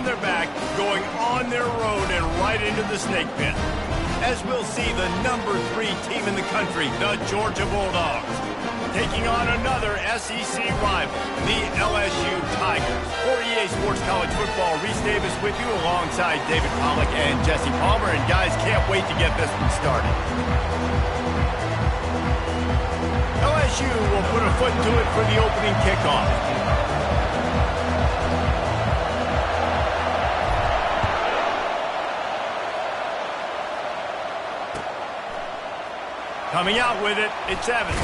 on their back, going on their road and right into the snake pit. As we'll see the number 3 team in the country, the Georgia Bulldogs, taking on another SEC rival, the LSU Tigers. For EA Sports College Football, Reese Davis with you alongside David Pollack and Jesse Palmer. And guys, can't wait to get this one started. LSU will put a foot to it for the opening kickoff. Coming out with it, it's Evans.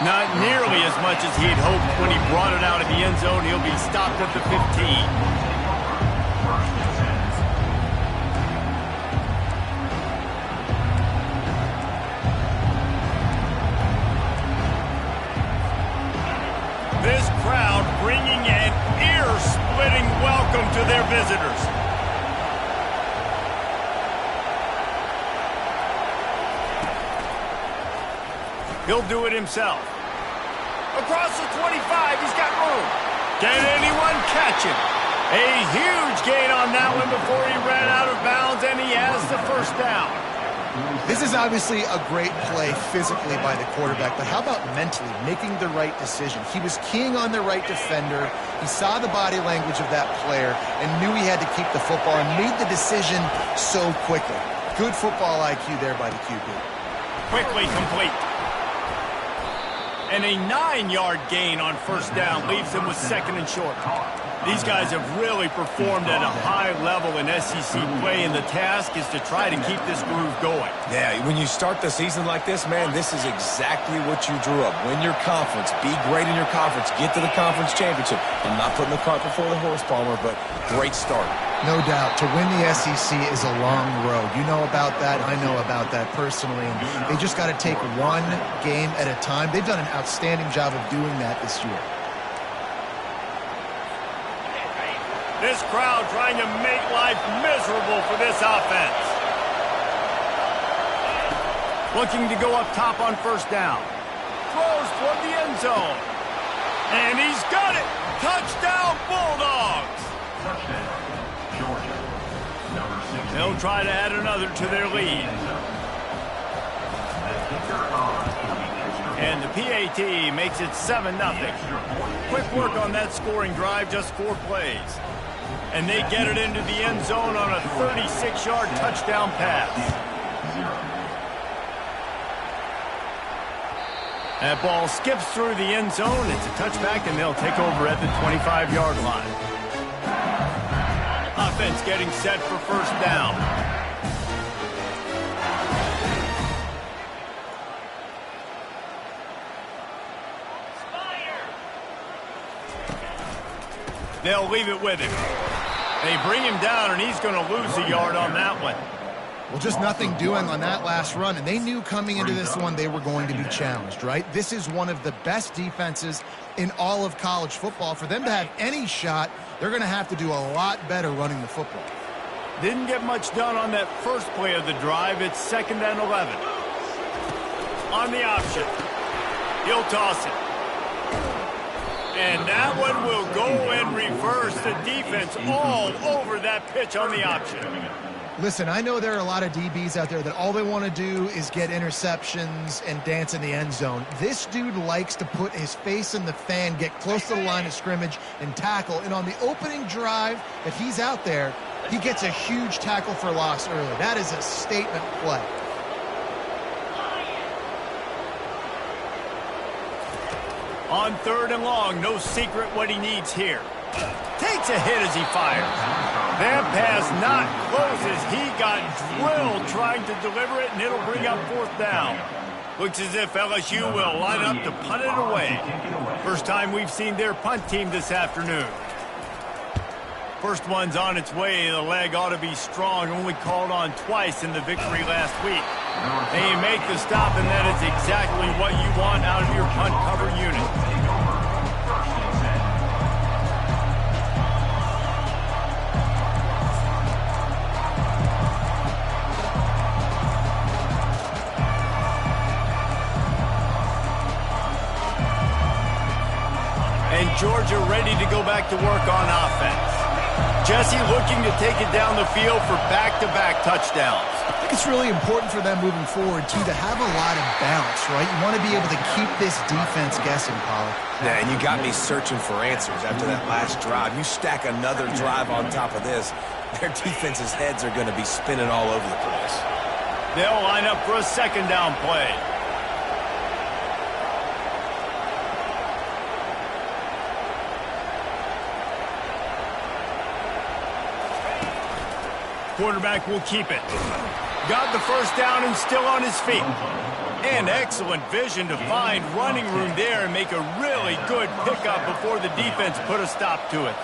Not nearly as much as he'd hoped when he brought it out of the end zone. He'll be stopped at the 15. This crowd bringing an ear-splitting welcome to their visitors. He'll do it himself. Across the 25, he's got room. Can anyone catch him? A huge gain on that one before he ran out of bounds, and he has the first down. This is obviously a great play physically by the quarterback, but how about mentally making the right decision? He was keying on the right defender. He saw the body language of that player and knew he had to keep the football and made the decision so quickly. Good football IQ there by the QB. Quickly complete. And a 9-yard gain on first down leaves him with second and short. These guys have really performed at a high level in SEC play, and the task is to try to keep this groove going. Yeah, when you start the season like this, man, this is exactly what you drew up. Win your conference. Be great in your conference. Get to the conference championship. I'm not putting the cart before the horse, Palmer, but great start. No doubt. To win the SEC is a long road. You know about that. I know about that personally. And they just got to take one game at a time. They've done an outstanding job of doing that this year. This crowd trying to make life miserable for this offense. Looking to go up top on first down. Throws toward the end zone. And he's got it. Touchdown, Bulldogs. They'll try to add another to their lead. And the PAT makes it 7-0. Quick work on that scoring drive, just 4 plays. And they get it into the end zone on a 36-yard touchdown pass. That ball skips through the end zone. It's a touchback, and they'll take over at the 25-yard line. Offense getting set for first down. They'll leave it with him. They bring him down, and he's going to lose a yard on that one. Well, just nothing doing on that last run, and they knew coming into this one they were going to be challenged, right? This is one of the best defenses in all of college football. For them to have any shot, they're going to have to do a lot better running the football. Didn't get much done on that first play of the drive. It's 2nd and 11. On the option. He'll toss it. And that one will go and reverse. The defense all over that pitch on the option. Listen, I know there are a lot of DBs out there that all they want to do is get interceptions and dance in the end zone. This dude likes to put his face in the fan, get close to the line of scrimmage, and tackle. And on the opening drive that he's out there, he gets a huge tackle for loss early. That is a statement play. On 3rd and long, no secret what he needs here. Takes a hit as he fires. That pass not closes. He got drilled trying to deliver it, and it'll bring up 4th down. Looks as if LSU will line up to punt it away. First time we've seen their punt team this afternoon. First one's on its way. The leg ought to be strong. Only called on twice in the victory last week. They make the stop, and that is exactly what you want out of your punt cover unit. And Georgia ready to go back to work on offense. Jesse looking to take it down the field for back-to-back touchdowns. I think it's really important for them moving forward, too, to have a lot of balance, right? You want to be able to keep this defense guessing, Pollard. Yeah, and you got me searching for answers after that last drive. You stack another drive on top of this, their defense's heads are going to be spinning all over the place. They'll line up for a second down play. Quarterback will keep it. Got the first down and still on his feet. And excellent vision to find running room there and make a really good pickup before the defense put a stop to it.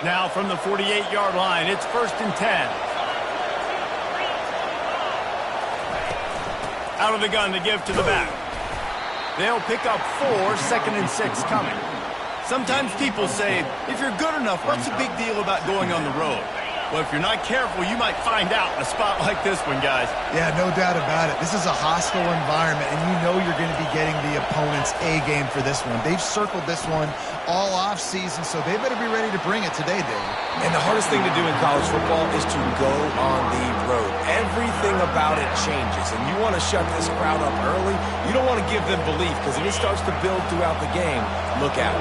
Now from the 48-yard line, it's 1st and 10. Out of the gun to give to the back. They'll pick up 4, 2nd and 6 coming. Sometimes people say, if you're good enough, what's the big deal about going on the road? Well, if you're not careful, you might find out in a spot like this one, guys. Yeah, no doubt about it. This is a hostile environment, and you know you're going to be getting the opponent's A game for this one. They've circled this one all offseason, so they better be ready to bring it today, David. And the hardest thing to do in college football is to go on the road. Everything about it changes, and you want to shut this crowd up early. You don't want to give them belief, because if it starts to build throughout the game, look out.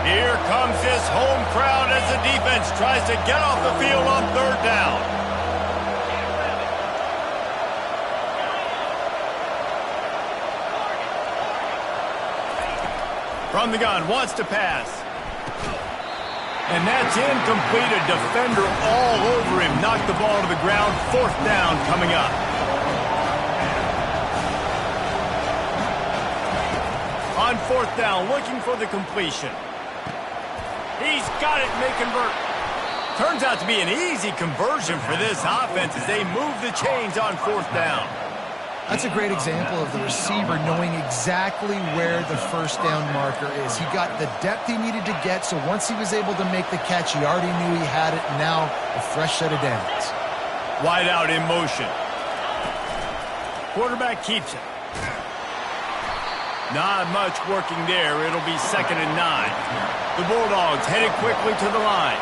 Here comes this home crowd as the defense tries to get off the field on 3rd down. From the gun, wants to pass. And that's incomplete. A defender all over him. Knocked the ball to the ground. 4th down coming up. On 4th down, looking for the completion. He's got it, may convert. Turns out to be an easy conversion for this offense as they move the chains on 4th down. That's a great example of the receiver knowing exactly where the 1st down marker is. He got the depth he needed to get, so once he was able to make the catch, he already knew he had it. Now, a fresh set of downs. Wide out in motion. Quarterback keeps it. Not much working there. It'll be 2nd and 9. The Bulldogs headed quickly to the line.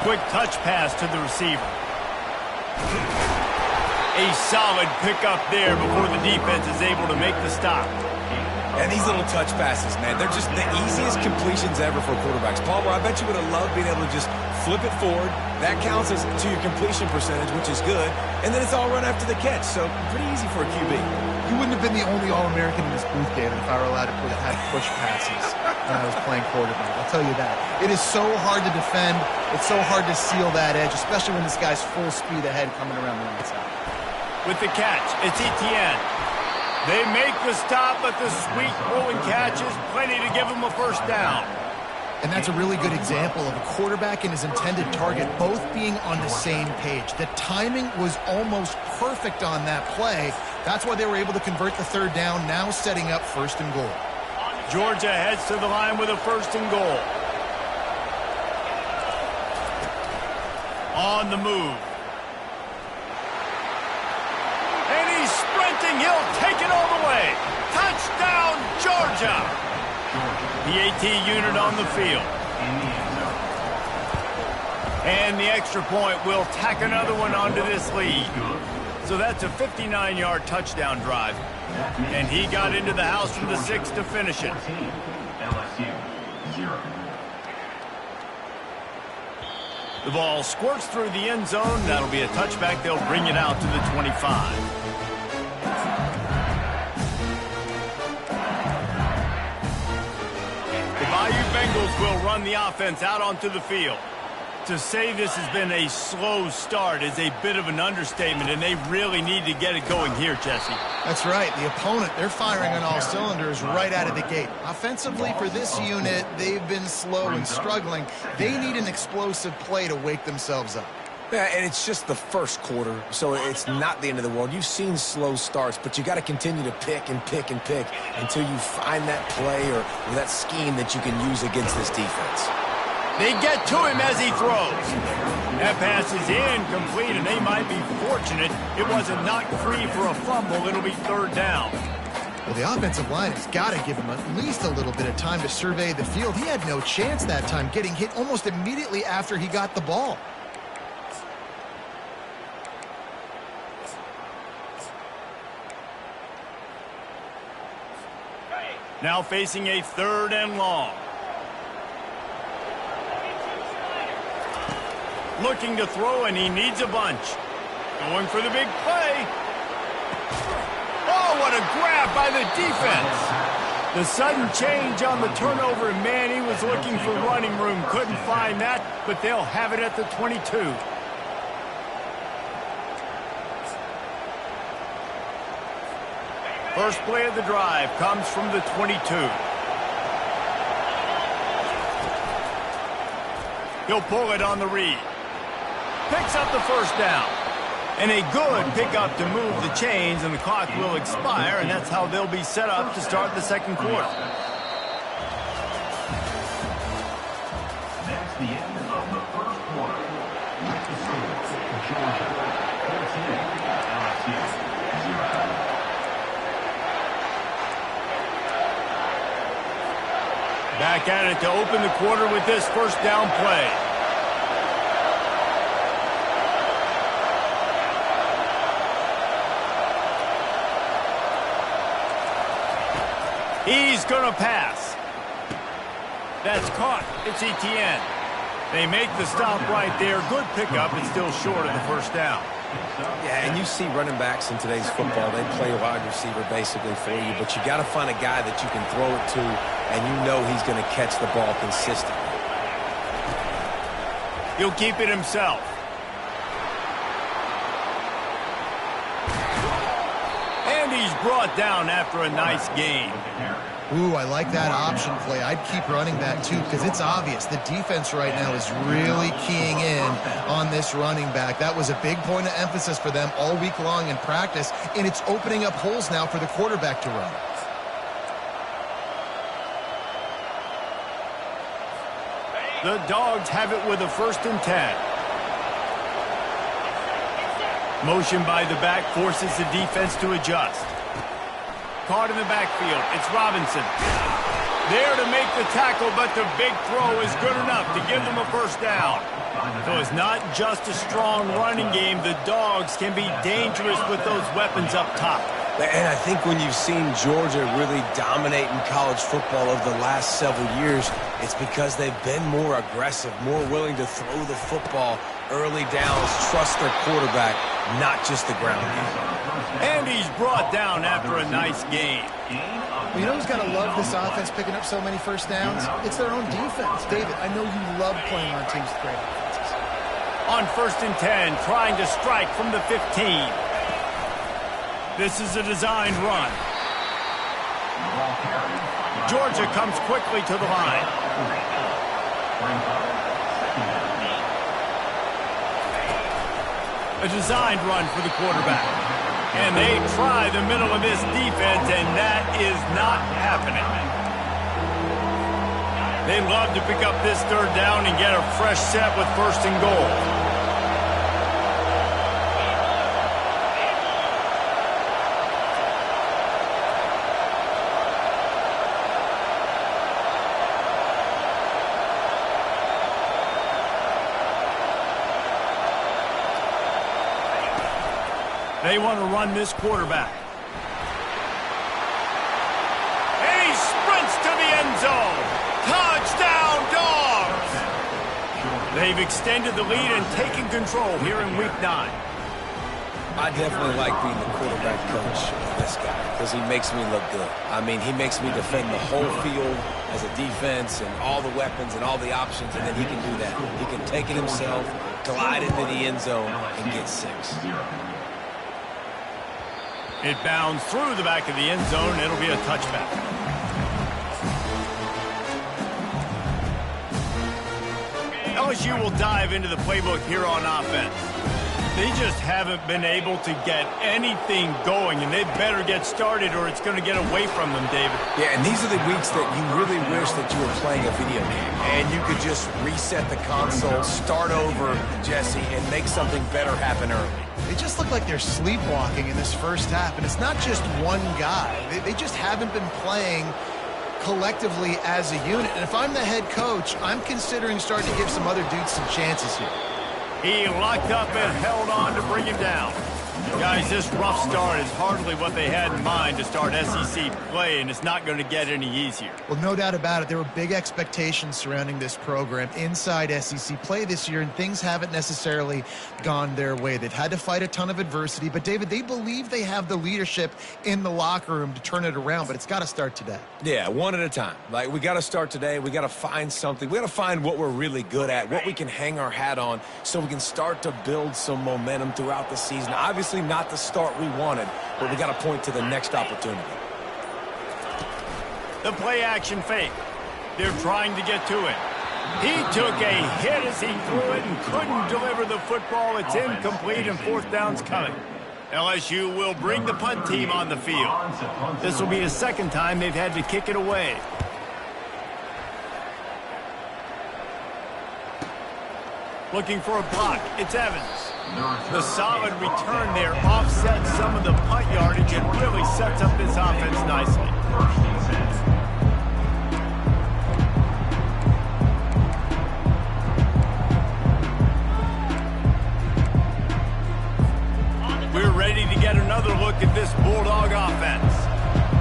Quick touch pass to the receiver. A solid pickup there before the defense is able to make the stop. And these little touch passes, man, they're just the easiest completions ever for quarterbacks. Palmer, I bet you would have loved being able to just flip it forward. That counts as to your completion percentage, which is good. And then it's all run after the catch, so pretty easy for a QB. You wouldn't have been the only All-American in this booth, David, if I were allowed to have push passes when I was playing quarterback. I'll tell you that. It is so hard to defend. It's so hard to seal that edge, especially when this guy's full speed ahead coming around the outside. With the catch, it's Etienne. They make the stop, but the sweet rolling catch is plenty to give them a 1st down. And that's a really good example of a quarterback and his intended target both being on the same page. The timing was almost perfect on that play. That's why they were able to convert the 3rd down, now setting up 1st and goal. Georgia heads to the line with a 1st and goal. On the move. And he's sprinting. He'll take it all the way. Touchdown, Georgia. The AT unit on the field. And the extra point will tack another one onto this lead. So that's a 59-yard touchdown drive. And he got into the house from the 6 to finish it. The ball squirts through the end zone. That'll be a touchback. They'll bring it out to the 25. Bayou Bengals will run the offense out onto the field. To say this has been a slow start is a bit of an understatement, and they really need to get it going here, Jesse. That's right. The opponent, they're firing on all cylinders right out of the gate. Offensively, for this unit, they've been slow and struggling. They need an explosive play to wake themselves up. Yeah, and it's just the 1st quarter, so it's not the end of the world. You've seen slow starts, but you got to continue to pick and pick and pick until you find that play or that scheme that you can use against this defense. They get to him as he throws. That pass is incomplete, and they might be fortunate it wasn't knocked free for a fumble. It'll be 3rd down. Well, the offensive line has got to give him at least a little bit of time to survey the field. He had no chance that time, getting hit almost immediately after he got the ball. Now facing a 3rd and long. Looking to throw, and he needs a bunch. Going for the big play. Oh, what a grab by the defense. The sudden change on the turnover, and man, he was looking for running room. Couldn't find that, but they'll have it at the 22. First play of the drive comes from the 22. He'll pull it on the read. Picks up the first down. And a good pickup to move the chains, and the clock will expire, and that's how they'll be set up to start the second quarter. That's the end of the first quarter. With the score, Georgia 14, LSU 0. Back at it to open the quarter with this first down play. He's going to pass. That's caught. It's Etienne. They make the stop right there. Good pickup. It's still short of the first down. Yeah, and you see running backs in today's football, they play wide receiver basically for you, but you got to find a guy that you can throw it to, and you know he's going to catch the ball consistently. He'll keep it himself. And he's brought down after a nice gain. Ooh, I like that option play. I'd keep running that too, because it's obvious the defense right now is really keying in on this running back. That was a big point of emphasis for them all week long in practice, and it's opening up holes now for the quarterback to run. The Dogs have it with a 1st and 10. Motion by the back forces the defense to adjust. Caught in the backfield. It's Robinson. There to make the tackle, but the big throw is good enough to give them a first down. So it's not just a strong running game. The Dogs can be dangerous with those weapons up top. And I think when you've seen Georgia really dominate in college football over the last several years, it's because they've been more aggressive, more willing to throw the football early downs, trust their quarterback, not just the ground game. And he's brought down after a nice gain. Well, you know who's got to love this offense picking up so many first downs? It's their own defense. David, I know you love playing on teams with great offenses. On 1st and 10, trying to strike from the 15. This is a designed run. Georgia comes quickly to the line. A designed run for the quarterback. And they try the middle of this defense, and that is not happening. They love to pick up this 3rd down and get a fresh set with 1st and goal. They want to run this quarterback. And he sprints to the end zone. Touchdown, Dogs! They've extended the lead and taken control here in Week 9. I definitely like being the quarterback coach of this guy because he makes me look good. I mean, he makes me defend the whole field as a defense and all the weapons and all the options, and then he can do that. He can take it himself, glide into the end zone, and get 6. It bounds through the back of the end zone. It'll be a touchback. LSU will dive into the playbook here on offense. They just haven't been able to get anything going, and they better get started or it's going to get away from them, David. Yeah, and these are the weeks that you really wish that you were playing a video game and you could just reset the console, start over, Jesse, and make something better happen early. They just look like they're sleepwalking in this first half, and it's not just one guy. They just haven't been playing collectively as a unit. And if I'm the head coach, I'm considering starting to give some other dudes some chances here. He locked up and held on to bring him down. Guys, this rough start is hardly what they had in mind to start SEC play, and it's not going to get any easier. Well, no doubt about it. There were big expectations surrounding this program inside SEC play this year, and things haven't necessarily gone their way. They've had to fight a ton of adversity, but, David, they believe they have the leadership in the locker room to turn it around, but it's got to start today. Yeah, one at a time. Like, we got to start today. We got to find something. We got to find what we're really good at, what we can hang our hat on so we can start to build some momentum throughout the season. Obviously, not the start we wanted, but we got to point to the next opportunity. The play action fake. They're trying to get to it. He took a hit as he threw it and couldn't deliver the football. It's incomplete and fourth down's coming. LSU will bring the punt team on the field. This will be the second time they've had to kick it away. Looking for a block. It's Evans. The solid return there offsets some of the punt yardage and really sets up this offense nicely. We're ready to get another look at this Bulldog offense.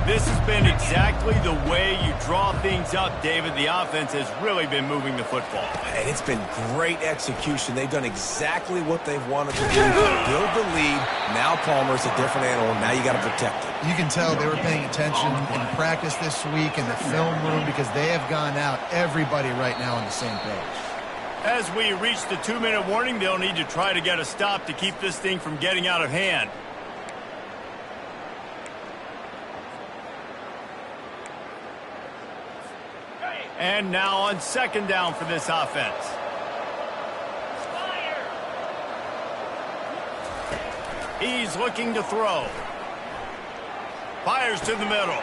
This has been exactly the way you draw things up, David. The offense has really been moving the football. And it's been great execution. They've done exactly what they've wanted to do. Build the lead. Now Palmer's a different animal. Now you got to protect it. You can tell they were paying attention in practice this week in the film room because they have gone out, everybody right now on the same page. As we reach the 2-minute warning, they'll need to try to get a stop to keep this thing from getting out of hand. And now on second down for this offense. He's looking to throw. Fires to the middle.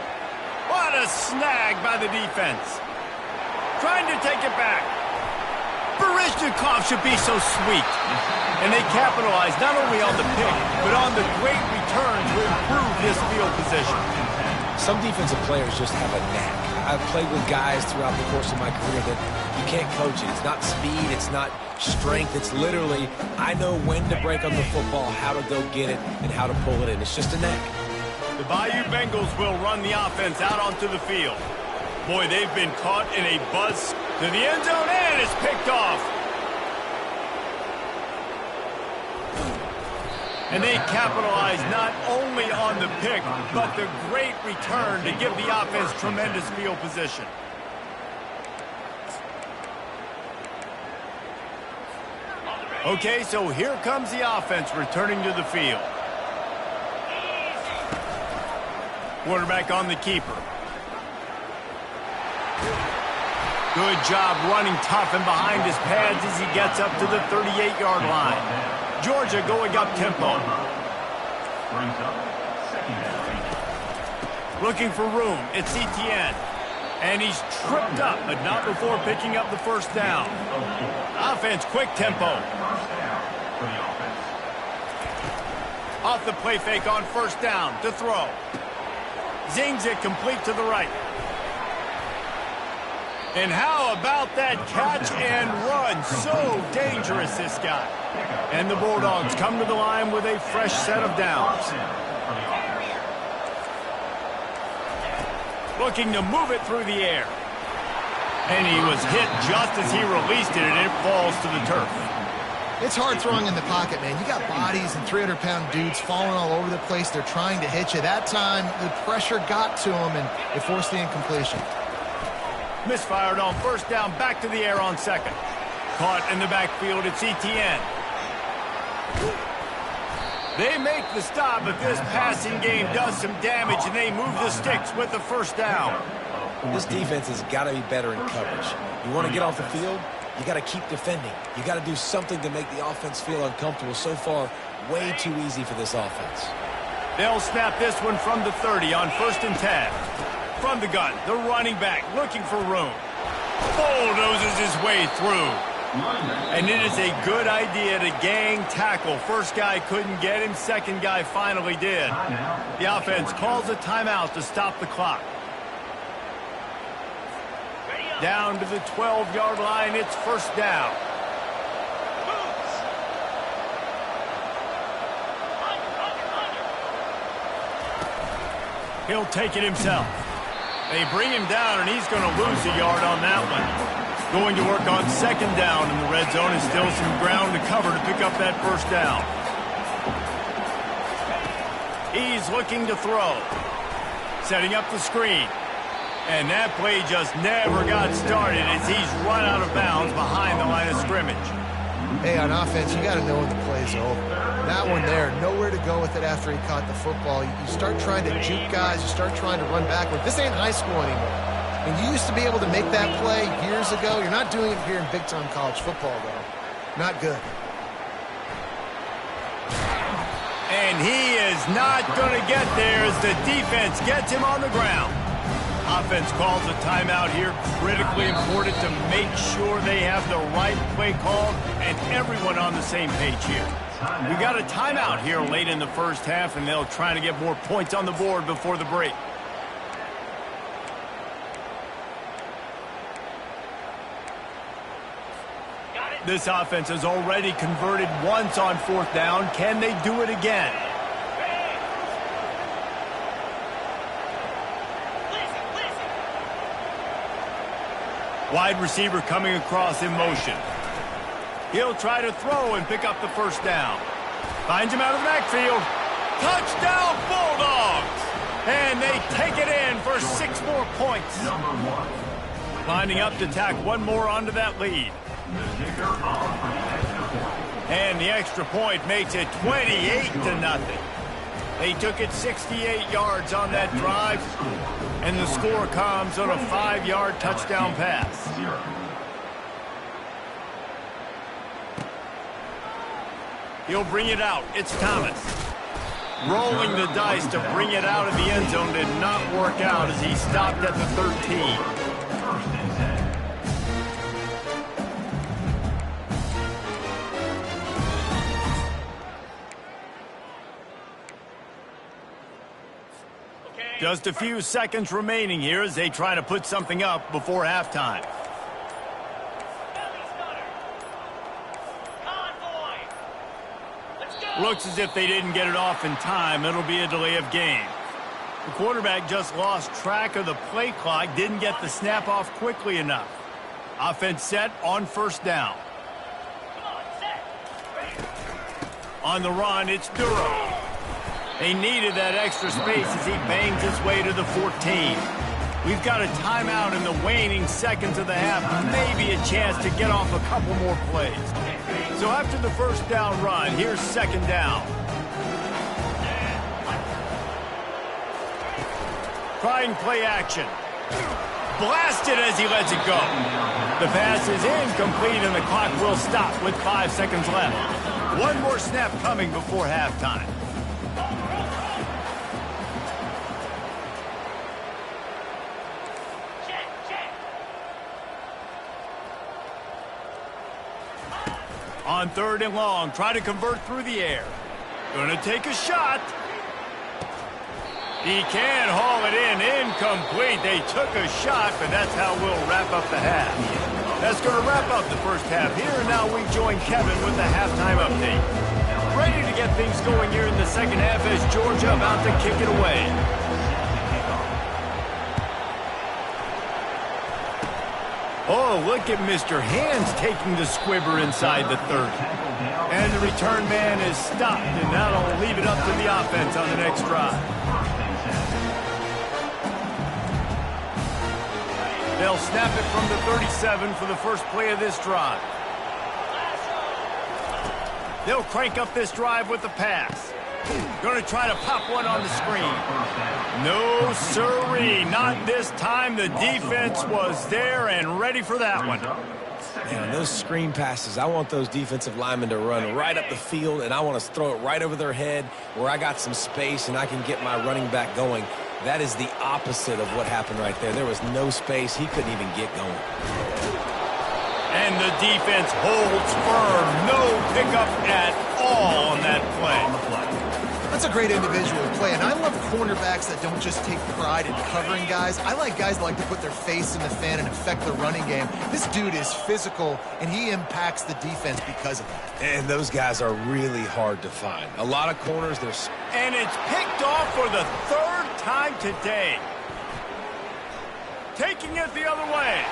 What a snag by the defense. Trying to take it back. Baryshnikov should be so sweet. And they capitalize not only on the pick, but on the great return to improve this field position. Some defensive players just have a knack. I've played with guys throughout the course of my career that you can't coach it. It's not speed, it's not strength. It's literally, I know when to break on the football, how to go get it, and how to pull it in. It's just a knack. The Bayou Bengals will run the offense out onto the field. Boy, they've been caught in a buzz to the end zone, and it's picked off. And they capitalize not only on the pick, but the great return to give the offense tremendous field position. Okay, so here comes the offense returning to the field. Quarterback on the keeper. Good job running tough and behind his pads as he gets up to the 38-yard line. Georgia going up tempo. Looking for room. It's Etienne. And he's tripped up, but not before picking up the first down. Offense, quick tempo. Off the play fake on first down to throw. Zings it complete to the right. And how about that catch and run? So dangerous, this guy. And the Bulldogs come to the line with a fresh set of downs. Looking to move it through the air. And he was hit just as he released it, and it falls to the turf. It's hard throwing in the pocket, man. You got bodies and 300-pound dudes falling all over the place. They're trying to hit you. That time, the pressure got to him, and it forced the incompletion. Misfired on first down, back to the air on second. Caught in the backfield, it's Etienne. They make the stop, but this passing game does some damage, and they move the sticks with the first down. This defense has got to be better in coverage. You want to get off the field? You got to keep defending. You got to do something to make the offense feel uncomfortable. So far, way too easy for this offense. They'll snap this one from the 30 on 1st and 10. From the gun, the running back looking for room. Bulldozes his way through. And it is a good idea to gang tackle. First guy couldn't get him. Second guy finally did. The offense calls a timeout to stop the clock. Down to the 12-yard line. It's 1st down. He'll take it himself. They bring him down, and he's going to lose a yard on that one. Going to work on 2nd down in the red zone, and still some ground to cover to pick up that 1st down. He's looking to throw. Setting up the screen. And that play just never got started as he's run out of bounds behind the line of scrimmage. Hey, on offense, you got to know when the play's over. That one there, nowhere to go with it after he caught the football. You start trying to juke guys. You start trying to run backward. This ain't high school anymore. And you used to be able to make that play years ago. You're not doing it here in big-time college football, though. Not good. And he is not going to get there as the defense gets him on the ground. Offense calls a timeout here. Critically important to make sure they have the right play called and everyone on the same page here. We got a timeout here late in the 1st half, and they'll try to get more points on the board before the break. This offense has already converted once on 4th down. Can they do it again? Wide receiver coming across in motion. He'll try to throw and pick up the 1st down. Finds him out of the backfield. Touchdown, Bulldogs! And they take it in for 6 more points. Lining up to tack one more onto that lead. And the extra point makes it 28-0. They took it 68 yards on that drive. And the score comes on a 5-yard touchdown pass. He'll bring it out. It's Thomas. Rolling the dice to bring it out of the end zone did not work out as he stopped at the 13. Just a few seconds remaining here as they try to put something up before halftime. Looks as if they didn't get it off in time. It'll be a delay of game. The quarterback just lost track of the play clock, didn't get the snap off quickly enough. Offense set on 1st down. On the run, it's Duro. They needed that extra space as he bangs his way to the 14. We've got a timeout in the waning seconds of the half. Maybe a chance to get off a couple more plays. So after the 1st down run, here's 2nd down. Trying play action. Blasted as he lets it go. The pass is incomplete and the clock will stop with 5 seconds left. One more snap coming before halftime. On 3rd and long, try to convert through the air. Gonna take a shot. He can haul it in, incomplete. They took a shot, but that's how we'll wrap up the half. That's gonna wrap up the 1st half here, and now we join Kevin with the halftime update. Ready to get things going here in the 2nd half as Georgia about to kick it away. Oh, look at Mr. Hands taking the squibber inside the 30. And the return man is stopped, and that'll leave it up to the offense on the next drive. They'll snap it from the 37 for the first play of this drive. They'll crank up this drive with the pass. Going to try to pop one on the screen. No, sirree. Not this time. The defense was there and ready for that one. Man, those screen passes, I want those defensive linemen to run right up the field, and I want to throw it right over their head where I got some space and I can get my running back going. That is the opposite of what happened right there. There was no space. He couldn't even get going. And the defense holds firm. No pickup at all on that play. That's a great individual play, and I love cornerbacks that don't just take pride in covering guys. I like guys that like to put their face in the fan and affect the running game. This dude is physical, and he impacts the defense because of that. And those guys are really hard to find. A lot of corners, they're... And it's picked off for the third time today. Taking it the other way.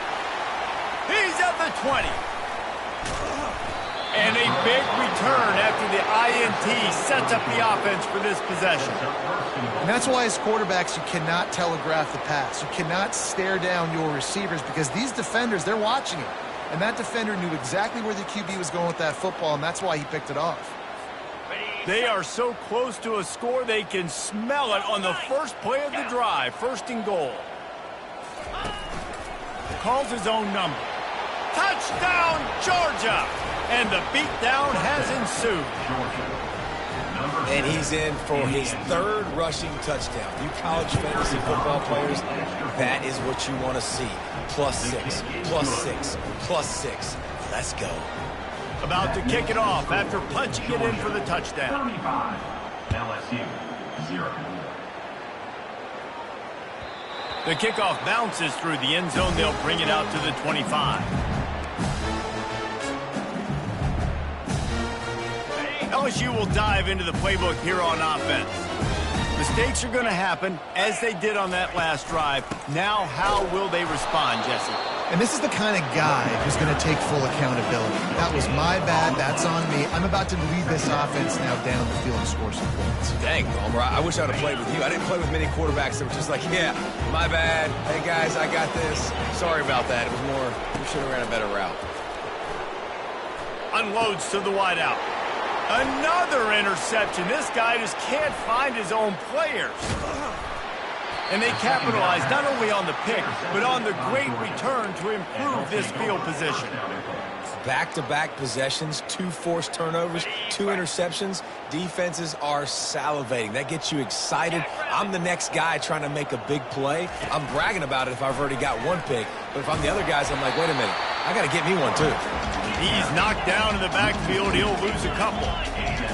He's at the 20. And a big return after the INT sets up the offense for this possession. And that's why as quarterbacks, you cannot telegraph the pass. You cannot stare down your receivers because these defenders, they're watching it. And that defender knew exactly where the QB was going with that football, and that's why he picked it off. They are so close to a score, they can smell it on the first play of the drive. First and goal. Calls his own number. Touchdown, Georgia! And the beatdown has ensued. And he's in for his third rushing touchdown. You college fantasy football players, that is what you want to see. +6, +6, +6. Let's go. About to kick it off after punching it in for the touchdown. 35, LSU, 0. The kickoff bounces through the end zone. They'll bring it out to the 25. LSU will dive into the playbook here on offense. Mistakes are going to happen, as they did on that last drive. Now, how will they respond, Jesse? And this is the kind of guy who's going to take full accountability. That was my bad. That's on me. I'm about to lead this offense now down the field and score some points. Dang, Palmer, I wish I would have played with you. I didn't play with many quarterbacks that were just like, yeah, my bad. Hey, guys, I got this. Sorry about that. It was more, we should have ran a better route. Unloads to the wideout. Another interception. This guy just can't find his own players. And they capitalize not only on the pick, but on the great return to improve this field position. Back-to-back possessions, 2 forced turnovers, 2 interceptions. Defenses are salivating. That gets you excited. I'm the next guy trying to make a big play. I'm bragging about it if I've already got 1 pick. But if I'm the other guys, I'm like, wait a minute. I got to get me one, too. He's knocked down in the backfield. He'll lose a couple.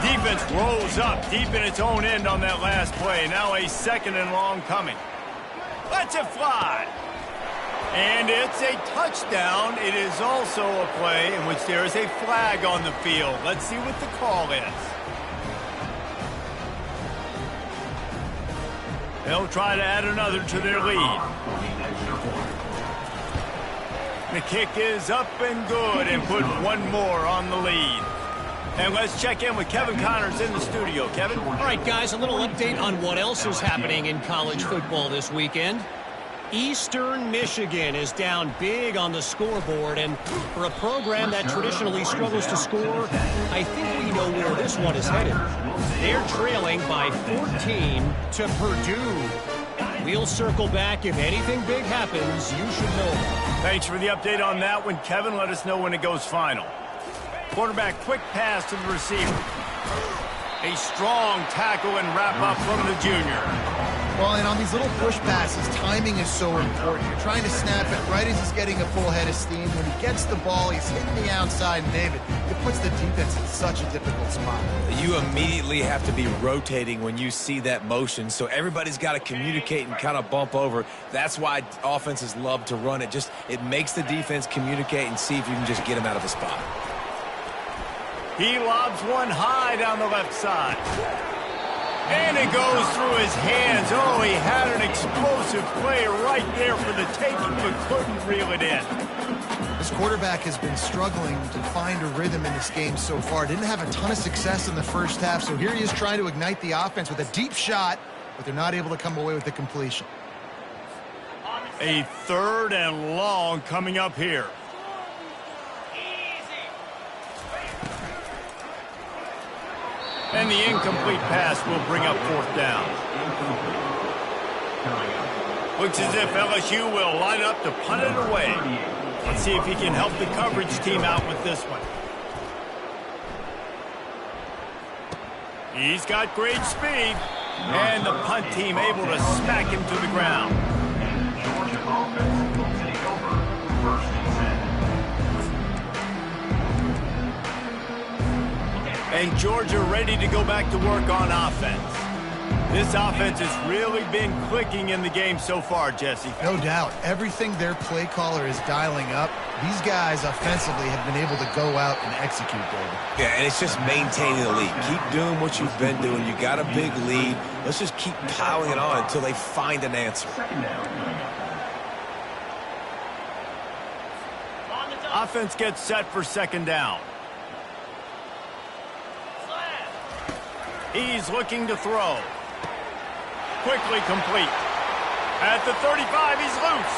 Defense rolls up deep in its own end on that last play. Now a second and long coming. Lets it fly. And it's a touchdown. It is also a play in which there is a flag on the field. Let's see what the call is. They'll try to add another to their lead. The kick is up and good and put one more on the lead. And let's check in with Kevin Connors in the studio. Kevin? All right, guys, a little update on what else is happening in college football this weekend. Eastern Michigan is down big on the scoreboard, and for a program that traditionally struggles to score, I think we know where this one is headed. They're trailing by 14 to Purdue. We'll circle back. If anything big happens, you should know about it. Thanks for the update on that one, Kevin. Let us know when it goes final. Quarterback, quick pass to the receiver. A strong tackle and wrap up from the junior. Well, and on these little push passes, timing is so important. You're trying to snap it right as he's getting a full head of steam. When he gets the ball, he's hitting the outside, and David, it puts the defense in such a difficult spot. You immediately have to be rotating when you see that motion, so everybody's got to communicate and kind of bump over. That's why offenses love to run it. It makes the defense communicate and see if you can just get him out of the spot. He lobs one high down the left side. And it goes through his hands. Oh, he had an explosive play right there for the taking, but couldn't reel it in. This quarterback has been struggling to find a rhythm in this game so far. Didn't have a ton of success in the first half, so here he is trying to ignite the offense with a deep shot, but they're not able to come away with the completion. A third and long coming up here. And the incomplete pass will bring up fourth down. Looks as if LSU will line up to punt it away. Let's see if he can help the coverage team out with this one. He's got great speed. And the punt team able to smack him to the ground. Georgia offense will take over 1st and 10. And Georgia ready to go back to work on offense. This offense has really been clicking in the game so far, Jesse. No doubt. Everything their play caller is dialing up, these guys offensively have been able to go out and execute, David. Yeah, and it's just maintaining the lead. Keep doing what you've been doing. You got a big lead. Let's just keep piling it on until they find an answer. 2nd down. Offense gets set for 2nd down. He's looking to throw. Quickly complete. At the 35, he's loose.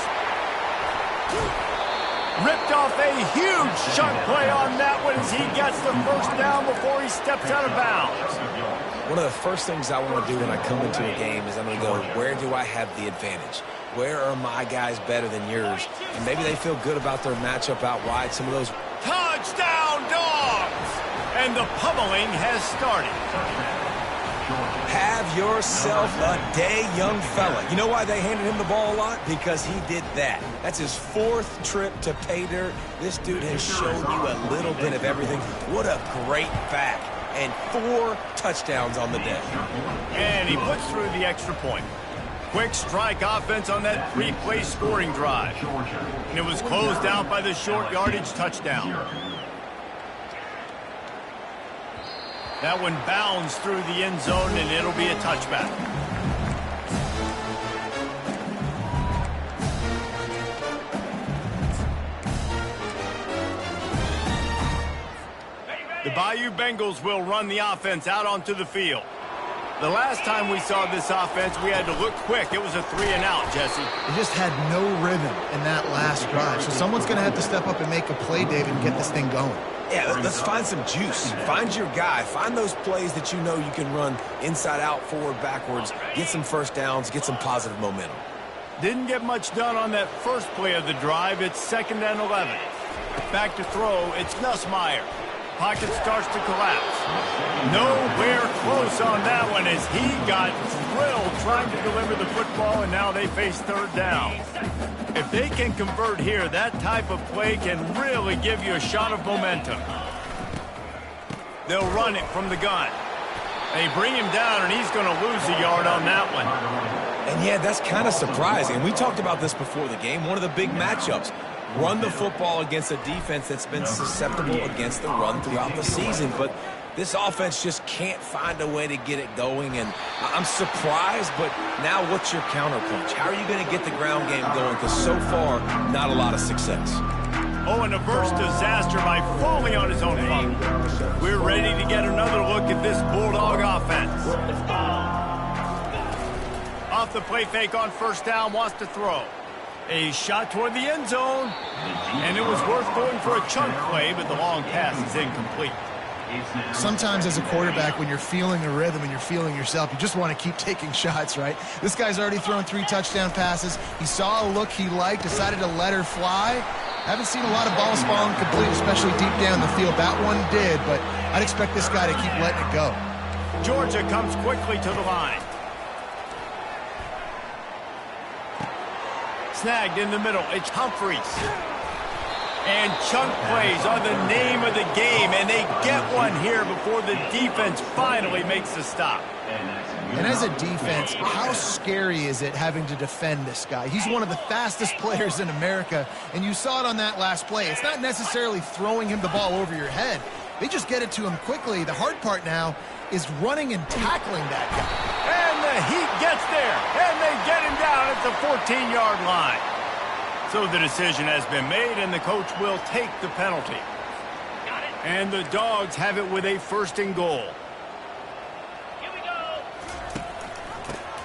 Ripped off a huge chunk play on that one as he gets the 1st down before he steps out of bounds. One of the first things I want to do when I come into a game is I'm going to go, where do I have the advantage? Where are my guys better than yours? And maybe they feel good about their matchup out wide. Some of those. Touchdown, Dogs! And the pummeling has started. Have yourself a day, young fella. You know why they handed him the ball a lot? Because he did that. That's his 4th trip to pay dirt. This dude has shown you a little bit of everything. What a great back. And 4 touchdowns on the day. And he puts through the extra point. Quick strike offense on that 3-play scoring drive. And it was closed out by the short yardage touchdown. That one bounds through the end zone, and it'll be a touchback. The Bayou Bengals will run the offense out onto the field. The last time we saw this offense, we had to look quick. It was a 3-and-out, Jesse. They just had no rhythm in that last drive. So someone's going to have to step up and make a play, David, and get this thing going. Yeah, let's find some juice. Find your guy. Find those plays that you know you can run inside out, forward, backwards. Get some 1st downs. Get some positive momentum. Didn't get much done on that first play of the drive. It's 2nd and 11. Back to throw. It's Nussmeier. Pocket starts to collapse. Nowhere close on that one as he got drilled trying to deliver the football, and now they face 3rd down. If they can convert here, that type of play can really give you a shot of momentum. They'll run it from the gun. They bring him down, and he's going to lose a yard on that one. And yeah, that's kind of surprising. We talked about this before the game. One of the big matchups. Run the football against a defense that's been susceptible against the run throughout the season. But this offense just can't find a way to get it going. And I'm surprised, but now what's your counterpunch? How are you going to get the ground game going? Because so far, not a lot of success. Oh, and a verse disaster by falling on his own feet. We're ready to get another look at this Bulldog offense. Off the play fake on 1st down, wants to throw. A shot toward the end zone, and it was worth going for a chunk play, but the long pass is incomplete. Sometimes as a quarterback, when you're feeling a rhythm and you're feeling yourself, you just want to keep taking shots, right? This guy's already thrown 3 touchdown passes. He saw a look he liked, decided to let her fly. Haven't seen a lot of balls falling complete, especially deep down the field. That one did, but I'd expect this guy to keep letting it go. Georgia comes quickly to the line. Snagged in the middle. It's Humphreys. And chunk plays are the name of the game, and they get one here before the defense finally makes the stop. And as a defense, how scary is it having to defend this guy? He's one of the fastest players in America, and you saw it on that last play. It's not necessarily throwing him the ball over your head. They just get it to him quickly. The hard part now is running and tackling that guy. And the Heat gets there, and they get him down at the 14-yard line. So the decision has been made, and the coach will take the penalty. And the Dogs have it with a 1st and goal. Here we go.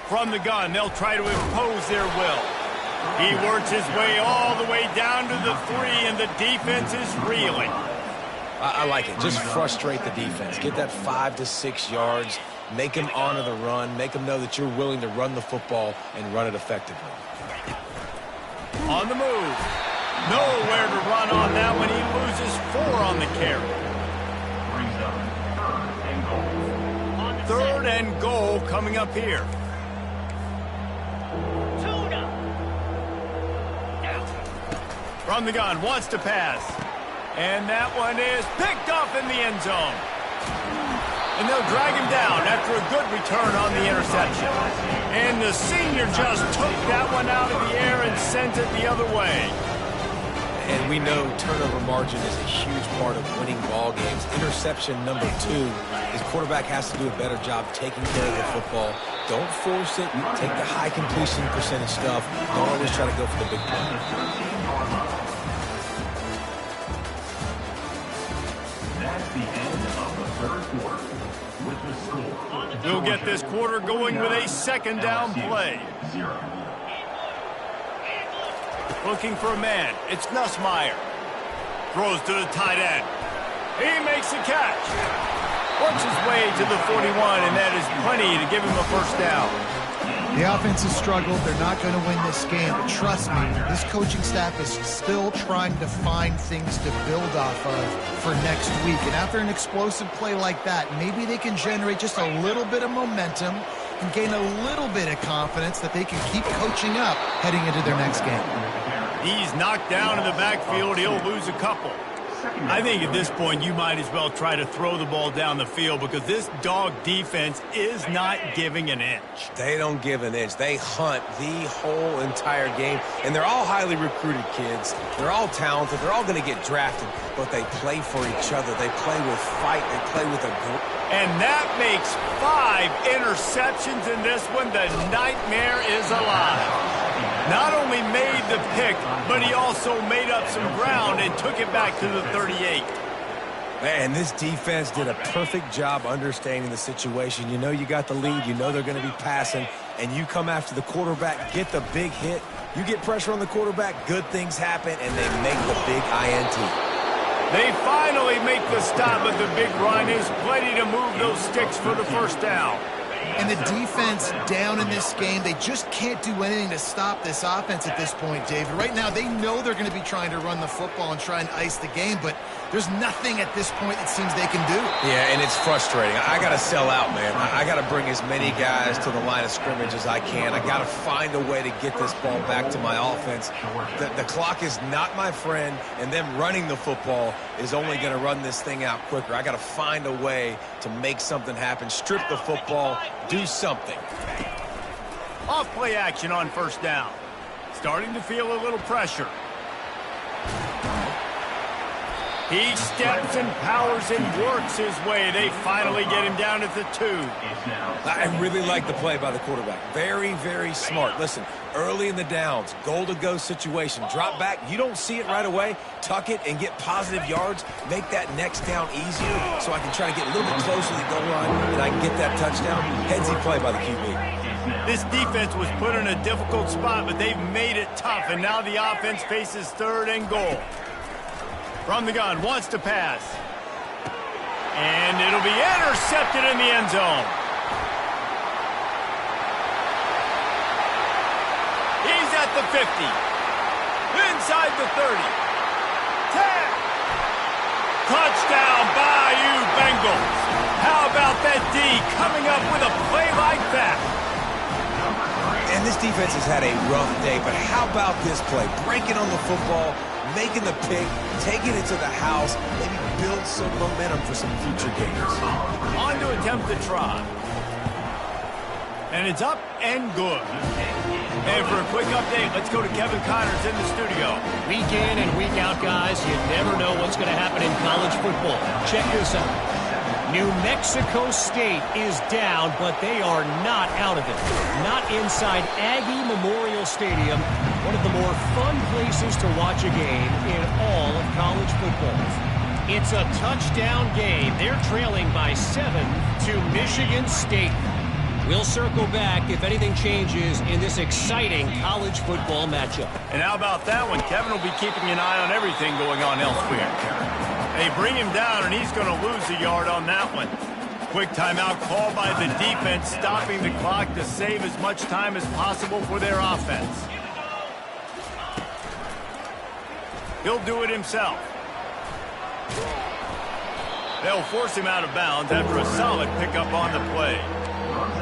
From the gun, they'll try to impose their will. He works his way all the way down to the 3, and the defense is reeling. I like it. Just frustrate the defense. Get that 5 to 6 yards. Make them honor the run. Make them know that you're willing to run the football and run it effectively. On the move. Nowhere to run on that one. He loses 4 on the carry. Brings up third and goal. On the Third set. and goal coming up here. Tuna. From the gun, wants to pass. And that one is picked off in the end zone. And they'll drag him down after a good return on the interception. And the senior just took that one out of the air and sent it the other way. And we know turnover margin is a huge part of winning ball games. Interception number 2 is quarterback has to do a better job taking care of the football. Don't force it. Take the high completion percentage stuff. Don't always try to go for the big play. That's the end of the third quarter. With the score. We'll get this quarter going with a second down play. 0. Looking for a man. It's Nussmeier. Throws to the tight end. He makes the catch. Works his way to the 41, and that is plenty to give him a first down. The offense has struggled. They're not going to win this game. But trust me, this coaching staff is still trying to find things to build off of for next week. And after an explosive play like that, maybe they can generate just a little bit of momentum and gain a little bit of confidence that they can keep coaching up heading into their next game. He's knocked down in the backfield. He'll lose a couple. I think at this point you might as well try to throw the ball down the field because this dog defense is not giving an inch. They don't give an inch. They hunt the whole entire game. And they're all highly recruited kids. They're all talented. They're all going to get drafted. But they play for each other. They play with fight. They play with a group. And that makes 5 interceptions in this one. The nightmare is alive. Not only made the pick, but he also made up some ground and took it back to the 38. Man, this defense did a perfect job understanding the situation. You know you got the lead. You know they're going to be passing. And you come after the quarterback, get the big hit. You get pressure on the quarterback, good things happen, and they make the big INT. They finally make the stop, but the big run is plenty to move those sticks for the first down. And the defense down in this game, they just can't do anything to stop this offense at this point, David. Right now, they know they're going to be trying to run the football and try and ice the game, but there's nothing at this point it seems they can do. Yeah, and it's frustrating. I got to sell out, man. I got to bring as many guys to the line of scrimmage as I can. I got to find a way to get this ball back to my offense. The clock is not my friend, and them running the football is only going to run this thing out quicker. I got to find a way to make something happen, strip the football, do something. Off play action on first down. Starting to feel a little pressure. He steps and powers and works his way. They finally get him down at the 2. I really like the play by the quarterback. Very, very smart. Listen, early in the downs, goal-to-go situation. Drop back. You don't see it right away. Tuck it and get positive yards. Make that next down easier so I can try to get a little bit closer to the goal line and I can get that touchdown. Headsy play by the QB. This defense was put in a difficult spot, but they've made it tough, and now the offense faces 3rd and goal. From the gun, wants to pass. And it'll be intercepted in the end zone. He's at the 50. Inside the 30. 10. Touchdown, Bayou Bengals. How about that D coming up with a play like that? And this defense has had a rough day, but how about this play? Breaking on the football, making the pick, taking it to the house, maybe build some momentum for some future games. On to attempt the try. And it's up and good. And for a quick update, let's go to Kevin Connors in the studio. Week in and week out, guys, you never know what's going to happen in college football. Check this out. New Mexico State is down, but they are not out of it. Not inside Aggie Memorial Stadium, one of the more fun places to watch a game in all of college football. It's a touchdown game. They're trailing by 7 to Michigan State. We'll circle back if anything changes in this exciting college football matchup. And how about that one? Kevin will be keeping an eye on everything going on elsewhere. They bring him down, and he's going to lose a yard on that one. Quick timeout called by the defense, stopping the clock to save as much time as possible for their offense. He'll do it himself. They'll force him out of bounds after a solid pickup on the play.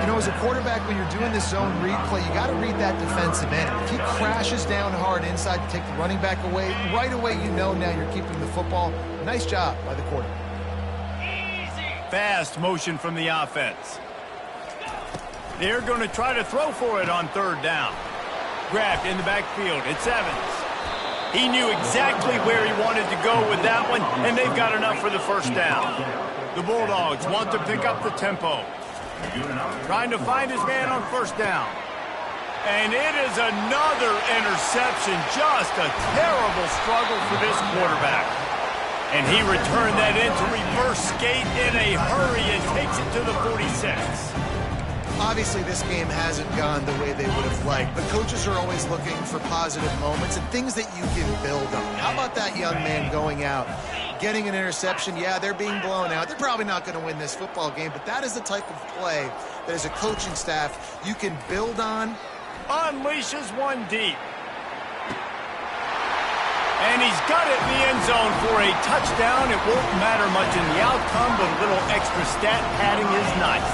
You know, as a quarterback, when you're doing this zone read play, you got to read that defensive end. If he crashes down hard inside to take the running back away, right away you know now you're keeping the football. Nice job by the quarterback. Fast motion from the offense. They're going to try to throw for it on third down. Grabbed in the backfield. It's Evans. He knew exactly where he wanted to go with that one, and they've got enough for the first down. The Bulldogs want to pick up the tempo. Trying to find his man on first down. And it is another interception. Just a terrible struggle for this quarterback. And he returned that into reverse skate in a hurry and takes it to the 46. Obviously, this game hasn't gone the way they would have liked, but coaches are always looking for positive moments and things that you can build on. How about that young man going out, getting an interception? Yeah, they're being blown out. They're probably not going to win this football game, but that is the type of play that as a coaching staff you can build on. Unleashes one deep. And he's got it in the end zone for a touchdown. It won't matter much in the outcome, but a little extra stat padding is nice.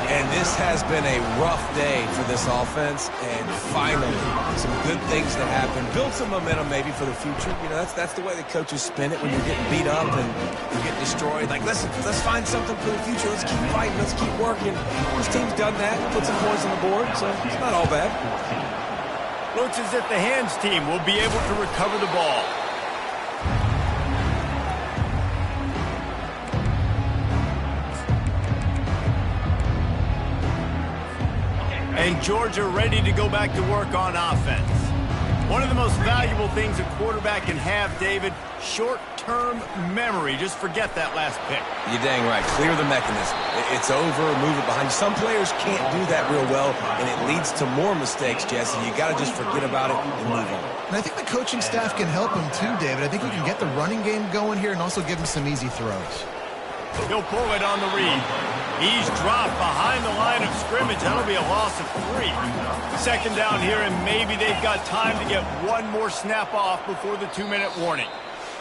And this has been a rough day for this offense, and finally, some good things to happen. Build some momentum maybe for the future. You know, that's the way the coaches spin it when you're getting beat up and you get destroyed. Like, listen, let's find something for the future. Let's keep fighting. Let's keep working. This team's done that, put some points on the board, so it's not all bad. Looks as if the hands team will be able to recover the ball. And Georgia ready to go back to work on offense. One of the most valuable things a quarterback can have, David, short-term memory. Just forget that last pick. You're dang right. Clear the mechanism. It's over, move it behind you. Some players can't do that real well, and it leads to more mistakes, Jesse. You got to just forget about it and move on. And I think the coaching staff can help him too, David. I think you can get the running game going here and also give him some easy throws. He'll pull it on the read. He's dropped behind the line of scrimmage. That'll be a loss of 3. Second down here, and maybe they've got time to get one more snap off before the 2-minute warning.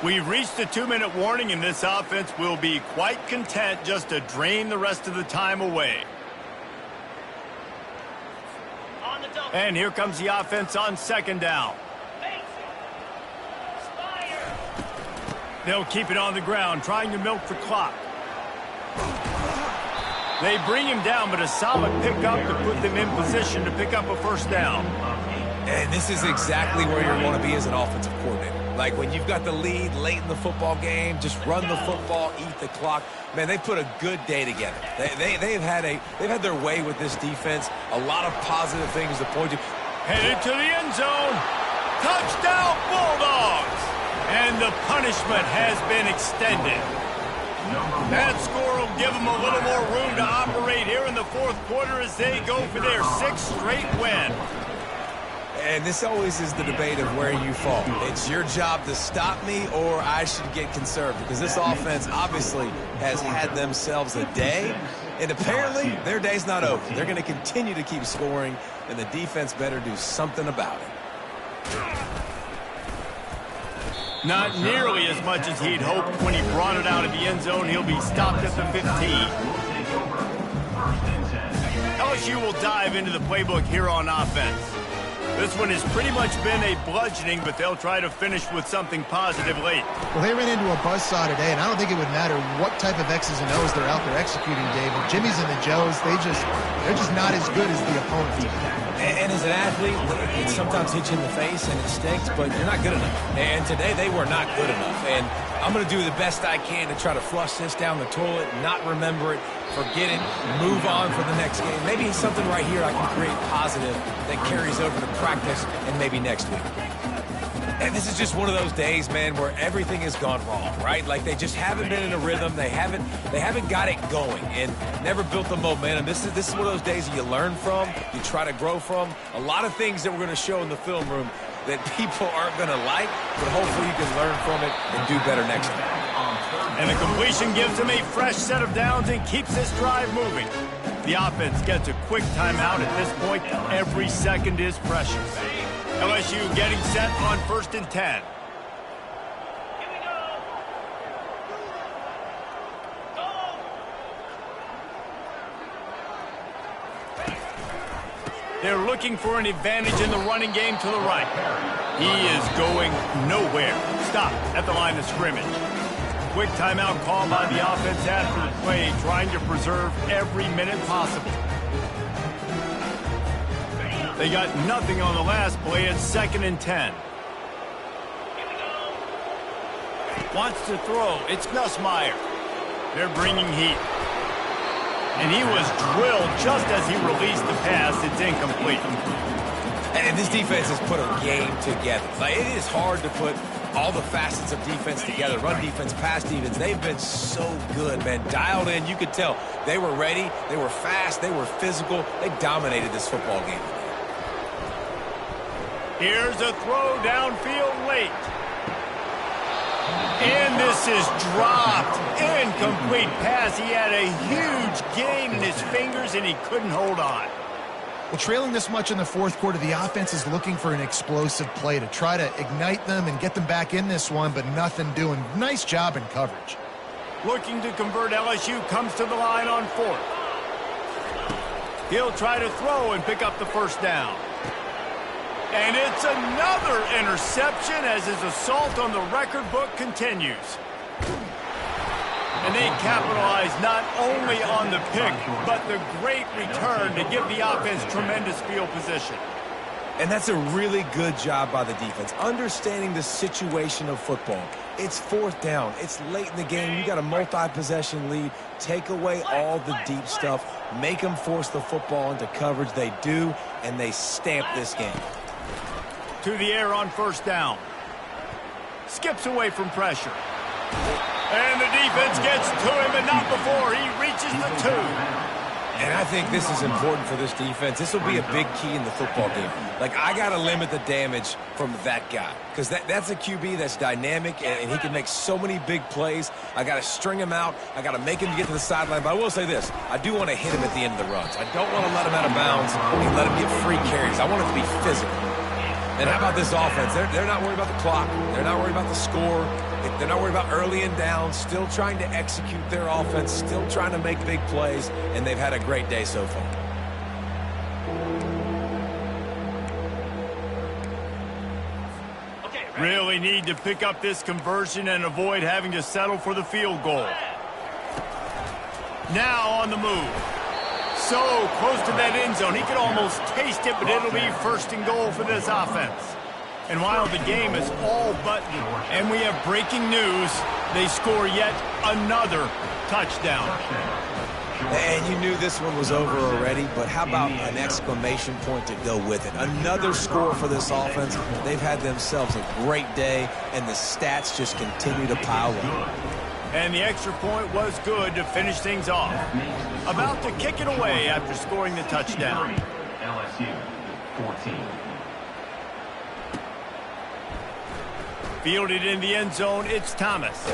We've reached the 2-minute warning, and this offense will be quite content just to drain the rest of the time away. And here comes the offense on second down. They'll keep it on the ground, trying to milk the clock. They bring him down, but a solid pickup to put them in position to pick up a first down. And this is exactly where you want to be as an offensive coordinator. Like when you've got the lead late in the football game, just run the football, eat the clock. Man, they put a good day together. They've had their way with this defense. A lot of positive things to point to. Headed to the end zone. Touchdown, Bulldogs! And the punishment has been extended. That score will give them a little more room to operate here in the fourth quarter as they go for their 6th straight win. And this always is the debate of where you fall. It's your job to stop me or I should get conserved, because this offense obviously has had themselves a day, and apparently their day's not over. They're going to continue to keep scoring, and the defense better do something about it. Not nearly as much as he'd hoped when he brought it out of the end zone. He'll be stopped at the 15. LSU will dive into the playbook here on offense. This one has pretty much been a bludgeoning, but they'll try to finish with something positive late. Well, they ran into a buzzsaw today, and I don't think it would matter what type of X's and O's they're out there executing, David. Jimmy's and the Joes, they're just not as good as the opponent. And as an athlete, it sometimes hits you in the face and it stinks, but you're not good enough. And today they were not good enough. And I'm going to do the best I can to try to flush this down the toilet, not remember it, forget it, move on for the next game. Maybe something right here I can create positive that carries over to practice and maybe next week. And this is just one of those days, man, where everything has gone wrong, right? Like they just haven't been in a rhythm. They haven't got it going and never built the momentum. This is one of those days that you learn from, you try to grow from. A lot of things that we're going to show in the film room that people aren't going to like, but hopefully you can learn from it and do better next time. And the completion gives him a fresh set of downs and keeps this drive moving. The offense gets a quick timeout at this point. Every second is precious. LSU getting set on 1st and 10. They're looking for an advantage in the running game to the right. He is going nowhere. Stop at the line of scrimmage. Quick timeout call by the offense after the play, trying to preserve every minute possible. They got nothing on the last play. It's 2nd and 10. Wants to throw. It's Nussmeier. They're bringing heat. And he was drilled just as he released the pass. It's incomplete. And this defense has put a game together. Like, it is hard to put all the facets of defense together. Run defense, pass defense. They've been so good, man. Dialed in. You could tell they were ready. They were fast. They were physical. They dominated this football game. Here's a throw downfield late. And this is dropped. Incomplete pass. He had a huge gain in his fingers, and he couldn't hold on. Well, trailing this much in the fourth quarter, the offense is looking for an explosive play to try to ignite them and get them back in this one, but nothing doing. Nice job in coverage. Looking to convert, LSU comes to the line on 4th. He'll try to throw and pick up the first down. And it's another interception as his assault on the record book continues. And they capitalize not only on the pick, but the great return to give the offense tremendous field position. And that's a really good job by the defense, understanding the situation of football. It's 4th down. It's late in the game. You got a multi-possession lead. Take away all the deep stuff. Make them force the football into coverage. They do, and they stamp this game. To the air on first down. Skips away from pressure. And the defense gets to him, but not before he reaches the 2. And I think this is important for this defense. This will be a big key in the football game. Like, I got to limit the damage from that guy because that's a QB that's dynamic, and he can make so many big plays. I got to string him out. I got to make him get to the sideline. But I will say this. I do want to hit him at the end of the runs. I don't want to let him out of bounds and let him get free carries. I want it to be physical. And how about this offense? They're not worried about the clock. They're not worried about the score. They're not worried about early and down. Still trying to execute their offense. Still trying to make big plays. And they've had a great day so far. Really need to pick up this conversion and avoid having to settle for the field goal. Now on the move. So close to that end zone. He could almost taste it, but it'll be 1st and goal for this offense. And while the game is all but, and we have breaking news, they score yet another touchdown. And you knew this one was over already, but how about an exclamation point to go with it? Another score for this offense. They've had themselves a great day, and the stats just continue to pile up. And the extra point was good to finish things off. About to kick it away after scoring the touchdown. LSU 14. Fielded in the end zone, it's Thomas.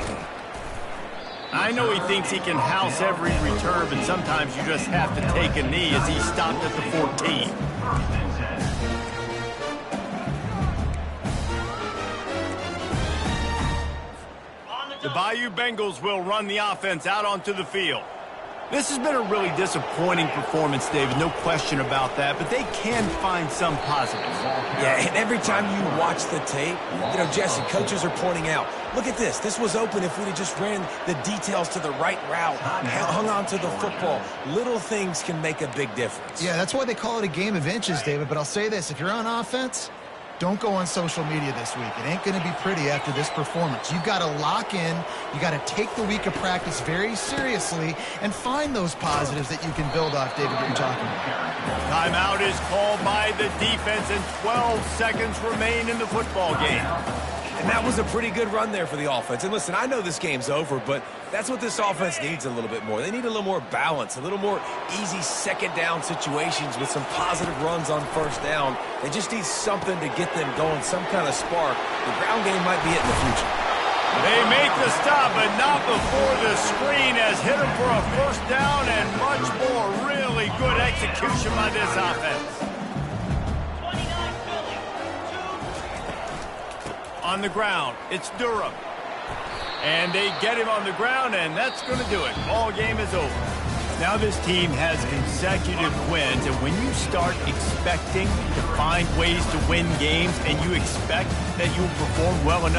I know he thinks he can house every return, but sometimes you just have to take a knee as he stopped at the 14. The Bayou Bengals will run the offense out onto the field. This has been a really disappointing performance, David, no question about that, but they can find some positives. Yeah, and every time you watch the tape, Jesse, coaches are pointing out, look at this. This was open if we'd have just ran the details to the right route, hung on to the football. Little things can make a big difference. Yeah, that's why they call it a game of inches, David, but I'll say this. If you're on offense, don't go on social media this week. It ain't going to be pretty after this performance. You've got to lock in. You got to take the week of practice very seriously and find those positives that you can build off, David, that you're talking about. Timeout is called by the defense, and 12 seconds remain in the football game. And that was a pretty good run there for the offense. And listen, I know this game's over, but that's what this offense needs a little bit more. They need a little more balance, a little more easy second down situations with some positive runs on first down. They just need something to get them going, some kind of spark. The ground game might be it in the future. They make the stop, but not before the screen has hit them for a first down and much more. Really good execution by this offense. On the ground, it's Durham. And they get him on the ground, and that's going to do it. Ball game is over. Now this team has consecutive wins, and when you start expecting to find ways to win games and you expect that you will perform well enough to